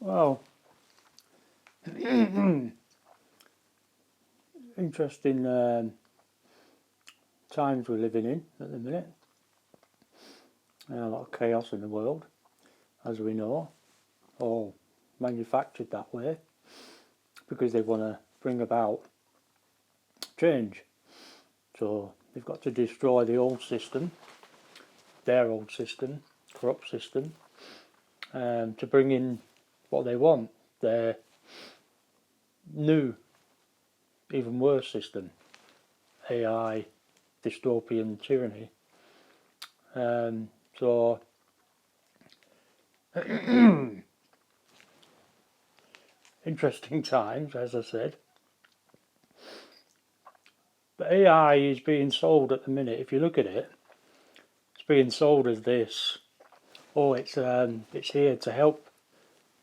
Well, interesting times we're living in at the minute. A lot of chaos in the world, as we know, all manufactured that way because they want to bring about change. So they've got to destroy the old system, their old system, corrupt system, to bring in what they want, their new, even worse system, AI, dystopian tyranny. So interesting times, as I said. But AI is being sold at the minute. If you look at it, it's being sold as this. Oh, it's here to help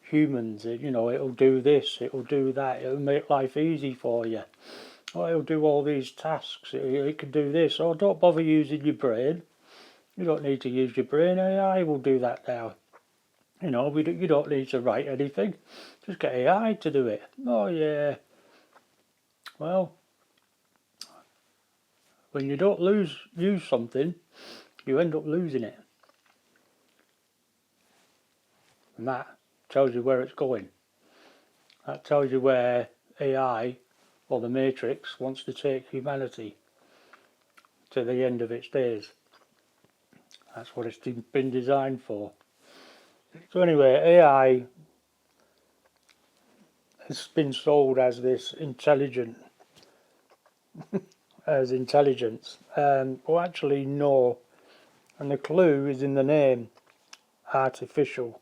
humans. It'll do this, it'll do that, it'll make life easy for you. Oh, it'll do all these tasks. It can do this. Oh, don't bother using your brain. You don't need to use your brain. AI will do that now. You don't need to write anything. Just get AI to do it. Oh yeah. Well, when you don't use something, you end up losing it. And that tells you where it's going. That tells you where AI or the Matrix wants to take humanity to the end of its days. That's what it's been designed for. So anyway, AI has been sold as this intelligence. Well, actually, no. And the clue is in the name, artificial.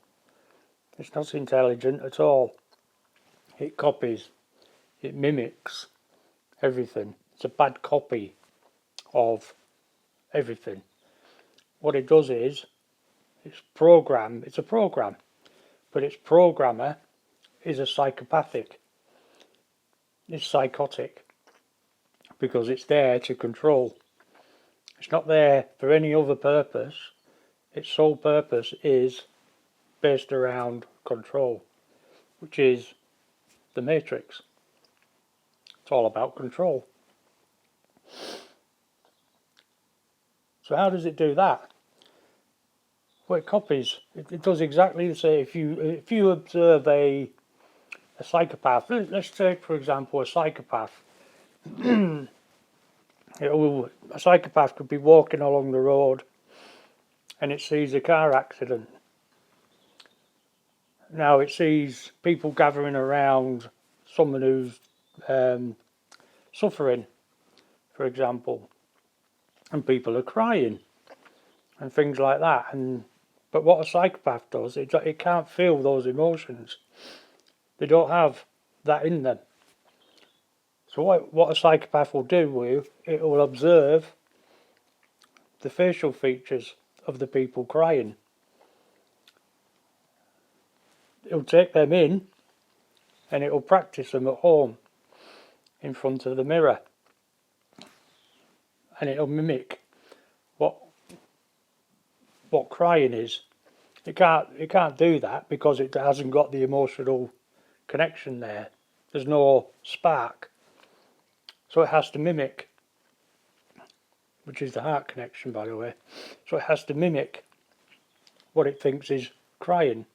It's not intelligent at all. It copies. It mimics everything. It's a bad copy of everything. What it does is, it's a program, but its programmer is a psychopathic. It's psychotic because it's there to control. It's not there for any other purpose. Its sole purpose is based around control, which is the Matrix. It's all about control. So how does it do that? Well, it copies. It does exactly the same. If you observe a psychopath, let's take for example a psychopath. A psychopath could be walking along the road and it sees a car accident. Now it sees people gathering around someone who's suffering, for example, and people are crying and things like that. But what a psychopath does, it can't feel those emotions. They don't have that in them. So what a psychopath will do, it will observe the facial features of the people crying. It'll take them in and it'll practice them at home in front of the mirror. And it'll mimic what crying is. It can't do that because it hasn't got the emotional connection there. There's no spark. So it has to mimic, which is the heart connection, by the way. So it has to mimic what it thinks is crying.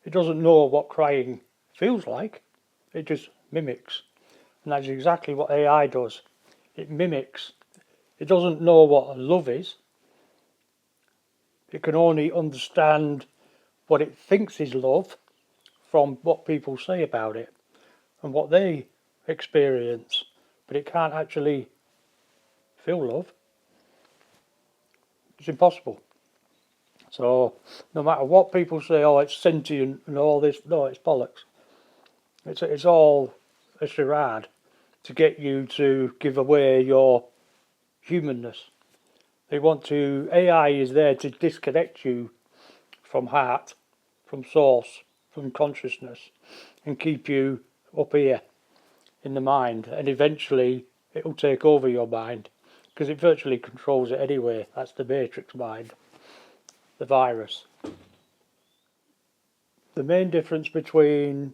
It doesn't know what crying feels like. It just mimics. And that's exactly what AI does. It mimics. It doesn't know what love is. It can only understand what it thinks is love from what people say about it and what they experience. But it can't actually feel love. It's impossible. So no matter what people say, oh, it's sentient and all this, no, it's bollocks. It's all a charade to get you to give away your humanness. AI is there to disconnect you from heart, from source, from consciousness, and keep you up here in the mind. And eventually it'll take over your mind because it virtually controls it anyway. That's the Matrix mind, the virus. the main difference between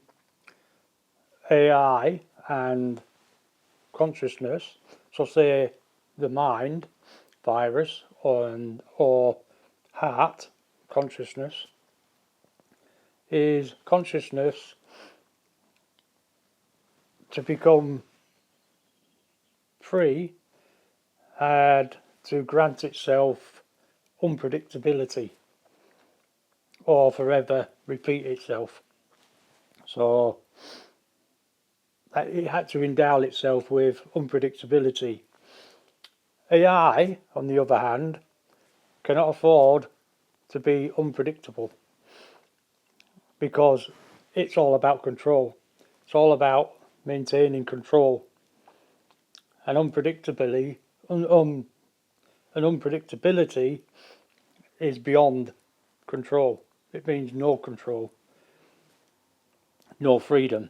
AI and consciousness, so say the mind virus or heart consciousness, is consciousness to become free and to grant itself unpredictability or forever repeat itself. So it had to endow itself with unpredictability. AI, on the other hand, cannot afford to be unpredictable because it's all about control. It's all about maintaining control. And unpredictability is beyond control. It means no control, no freedom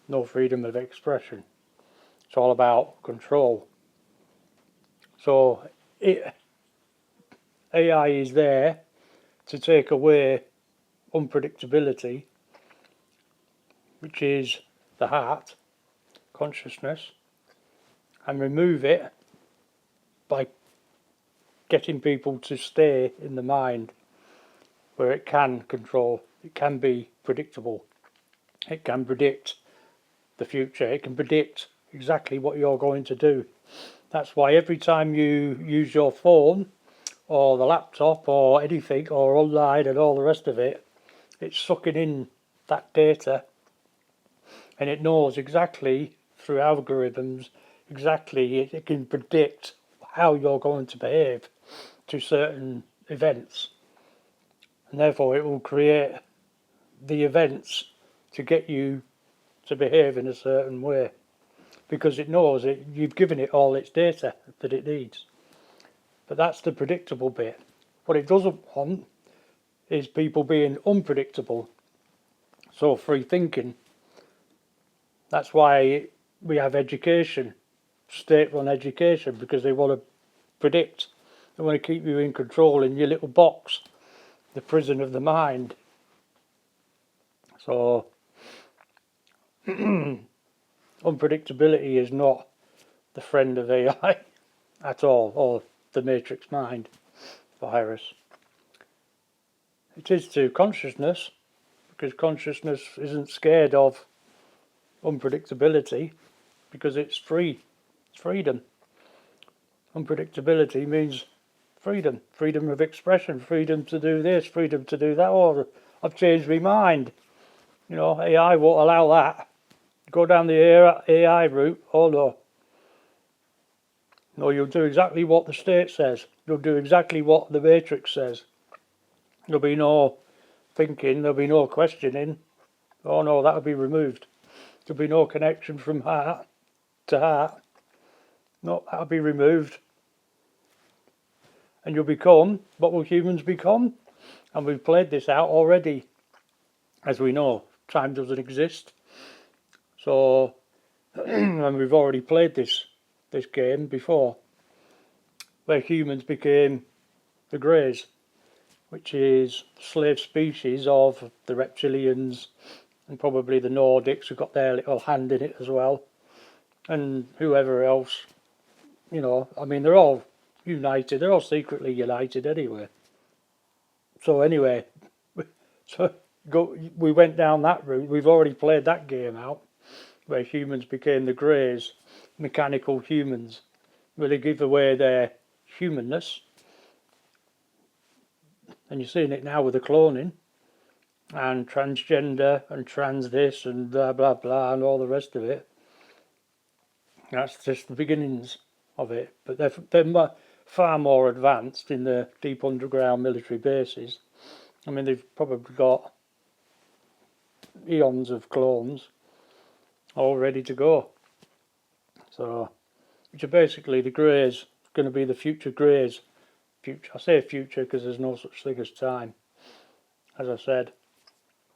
of expression. It's all about control. So AI is there to take away unpredictability, which is the heart, consciousness, and remove it by getting people to stay in the mind where it can control, it can be predictable, it can predict the future, it can predict exactly what you're going to do. That's why every time you use your phone or the laptop or anything or online and all the rest of it, it's sucking in that data and it knows exactly through algorithms exactly, it can predict how you're going to behave to certain events, and therefore it will create the events to get you to behave in a certain way because it knows you've given it all its data that it needs. But that's the predictable bit. What it doesn't want is people being unpredictable, so free thinking. That's why we have education, state-run education, because they want to predict. They want to keep you in control in your little box, the prison of the mind. So unpredictability is not the friend of AI at all, or the matrix mind virus. It is to consciousness, because consciousness isn't scared of unpredictability, because it's free. It's freedom. Unpredictability means freedom. Freedom of expression, freedom to do this, freedom to do that, or I've changed my mind. You know, AI won't allow that. Go down the AI route, oh no. No, you'll do exactly what the state says. You'll do exactly what the matrix says. There'll be no thinking, there'll be no questioning. Oh no, that'll be removed. There'll be no connection from heart to heart. No, that'll be removed. And you'll become, what will humans become? And we've played this out already. As we know, time doesn't exist. So, and we've already played this game before, where humans became the Greys, which is slave species of the reptilians and probably the Nordics who got their little hand in it as well, and whoever else, you know, I mean, they're all united, they're all secretly united anyway. So anyway, we went down that route. We've already played that game out, where humans became the Greys, mechanical humans, where they give away their humanness. And you're seeing it now with the cloning and transgender and trans this and blah blah blah and all the rest of it. That's just the beginnings of it. But they're far more advanced in the deep underground military bases. I mean, they've probably got eons of clones all ready to go. So, which are basically the Greys, going to be the future Greys. Future, I say future because there's no such thing as time. As I said,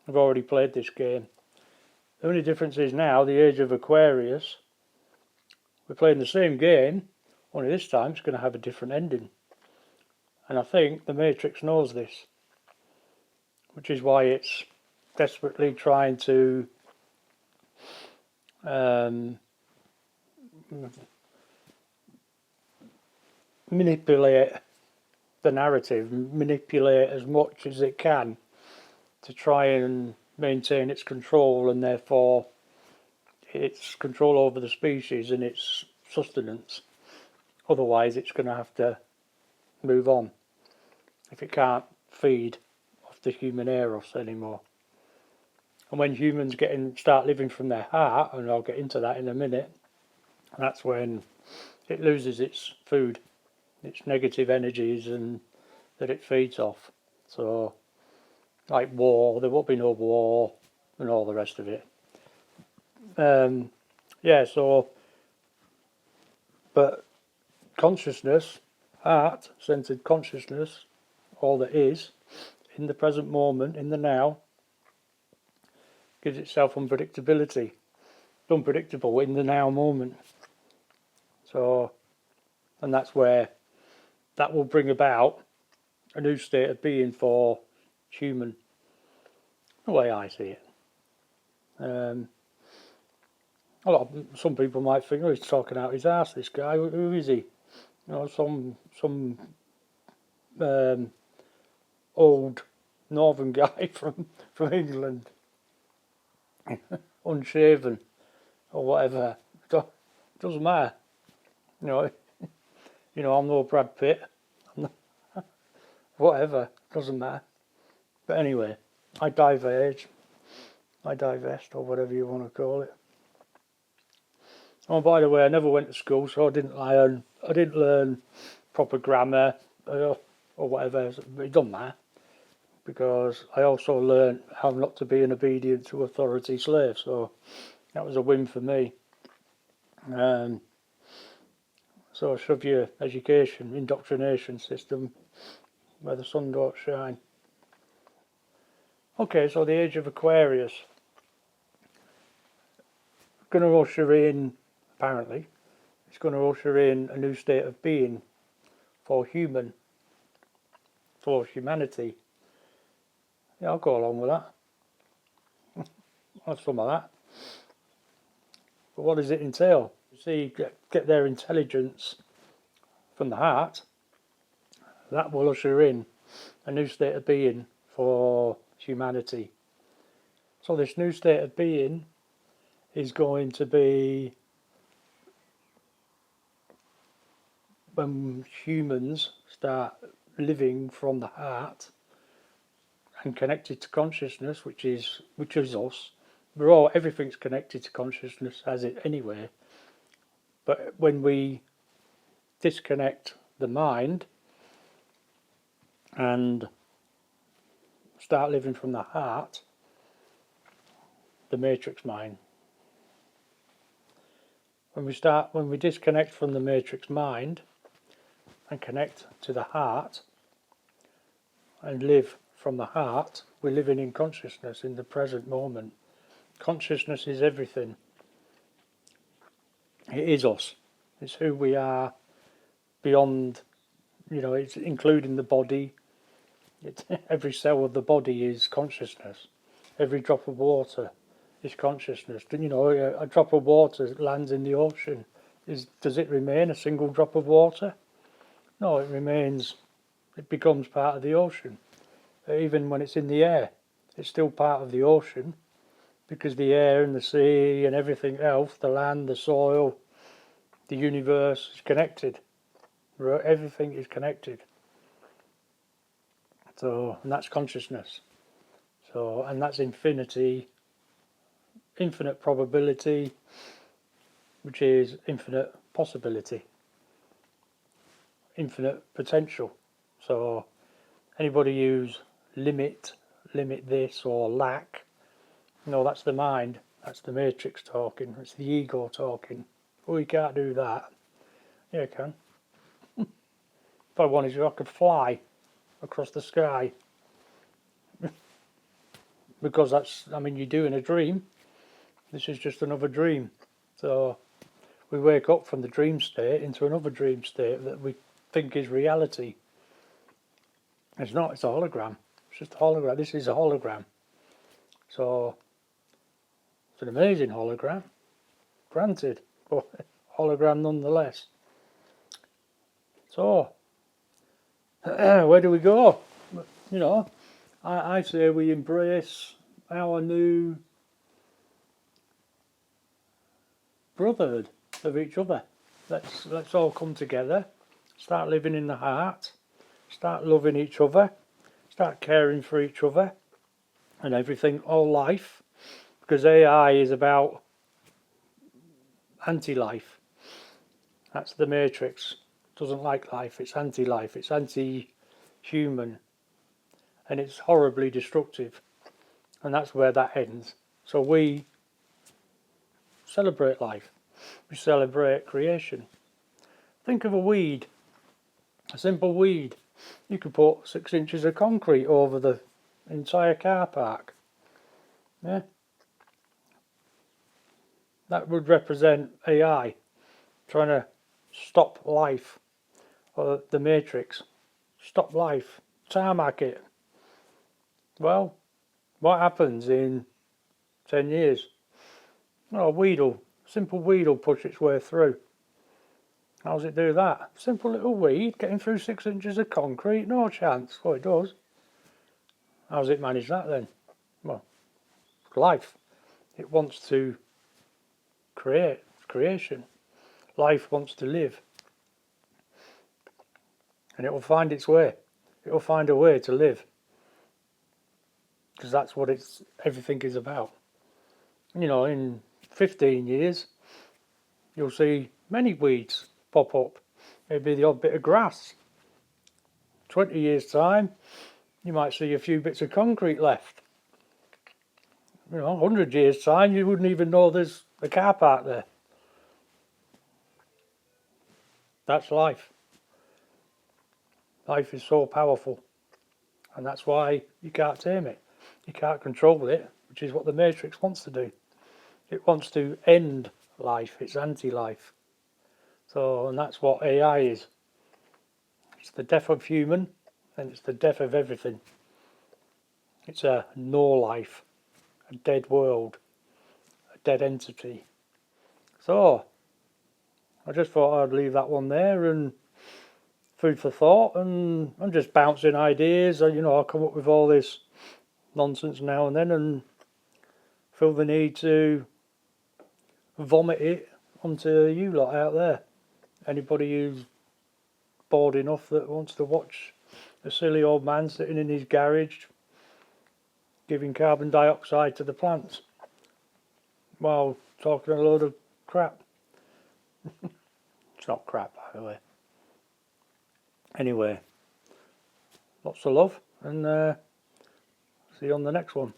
I've already played this game. The only difference is now, the age of Aquarius, we're playing the same game, only this time it's going to have a different ending. And I think the Matrix knows this, which is why it's desperately trying to manipulate the narrative, manipulate as much as it can to try and maintain its control, and therefore its control over the species and its sustenance. Otherwise it's going to have to move on if it can't feed off the human eros anymore. And when humans start living from their heart, and I'll get into that in a minute, that's when it loses its food, its negative energies, and that it feeds off. So, like war, there won't be no war, and all the rest of it. But consciousness, heart-centered consciousness, all that is, in the present moment, in the now, gives itself unpredictability. It's unpredictable in the now moment. So, and that's where that will bring about a new state of being for human, the way I see it. Some people might think, oh, he's talking out his arse, this guy. Who is he? Some old northern guy from England, unshaven or whatever. Doesn't matter. I'm no Brad Pitt. Whatever, doesn't matter. But anyway, I divest, or whatever you want to call it. Oh, by the way, I never went to school, so I didn't learn proper grammar or whatever. It doesn't matter, because I also learned how not to be an obedient to authority slave. So that was a win for me. So shove your education, indoctrination system where the sun don't shine. Okay, so the age of Aquarius. Going to usher in, apparently, it's going to usher in a new state of being for humanity. Yeah, I'll go along with that. I'll have some of that. But what does it entail? You see, get their intelligence from the heart. That will usher in a new state of being for humanity. So this new state of being is going to be when humans start living from the heart and connected to consciousness, which is us. Everything's connected to consciousness as it anyway. But when we disconnect the mind and start living from the heart, the matrix mind. When we disconnect from the matrix mind and connect to the heart and live from the heart, we're living in consciousness in the present moment. Consciousness is everything. It is us. It's who we are beyond, it's including the body. Every cell of the body is consciousness. Every drop of water is consciousness. A drop of water lands in the ocean. Does it remain a single drop of water? No, it becomes part of the ocean. Even when it's in the air, it's still part of the ocean, because the air and the sea and everything else, the land, the soil, the universe is connected. Everything is connected. So, and that's consciousness. So, and that's infinity, infinite probability, which is infinite possibility, infinite potential. So, anybody who's limit this or lack, that's the mind, that's the matrix talking, it's the ego talking. Oh, you can't do that. Yeah, you can. If I wanted to, I could fly across the sky. Because you're doing a dream. This is just another dream. So we wake up from the dream state into another dream state that we think is reality. It's not, it's a hologram. It's just a hologram. This is a hologram. So it's an amazing hologram, granted, but hologram nonetheless. So where do we go? You know, I say we embrace our new brotherhood of each other. Let's all come together, start living in the heart, start loving each other, start caring for each other and everything, all life, because AI is about anti-life. That's the matrix. It doesn't like life, it's anti-life, it's anti-human, and it's horribly destructive, and that's where that ends. So we celebrate life, we celebrate creation. Think of a weed, a simple weed. You could put 6 inches of concrete over the entire car park. Yeah, that would represent AI trying to stop life, or the matrix, stop life, tarmac it. Well, what happens in 10 years? Well, simple weed will push its way through. How does it do that? Simple little weed getting through 6 inches of concrete? No chance. Well, it does. How does it manage that then? Well, life. It wants to create, creation. Life wants to live. And it will find its way. It will find a way to live. Because that's what everything is about. You know, in 15 years, you'll see many weeds pop up. Maybe the odd bit of grass. 20 years' time, you might see a few bits of concrete left. You know, 100 years' time, you wouldn't even know there's a car park there. That's life. Life is so powerful. And that's why you can't tame it. You can't control it, which is what the Matrix wants to do. It wants to end life. It's anti-life. So, and that's what AI is. It's the death of human, and it's the death of everything. It's a no life, a dead world, a dead entity. So, I just thought I'd leave that one there, and food for thought, and I'm just bouncing ideas. You know, I come up with all this nonsense now and then, and feel the need to vomit it onto you lot out there. Anybody who's bored enough that wants to watch a silly old man sitting in his garage giving carbon dioxide to the plants while talking a load of crap. It's not crap, by the way. Anyway, lots of love, and see you on the next one.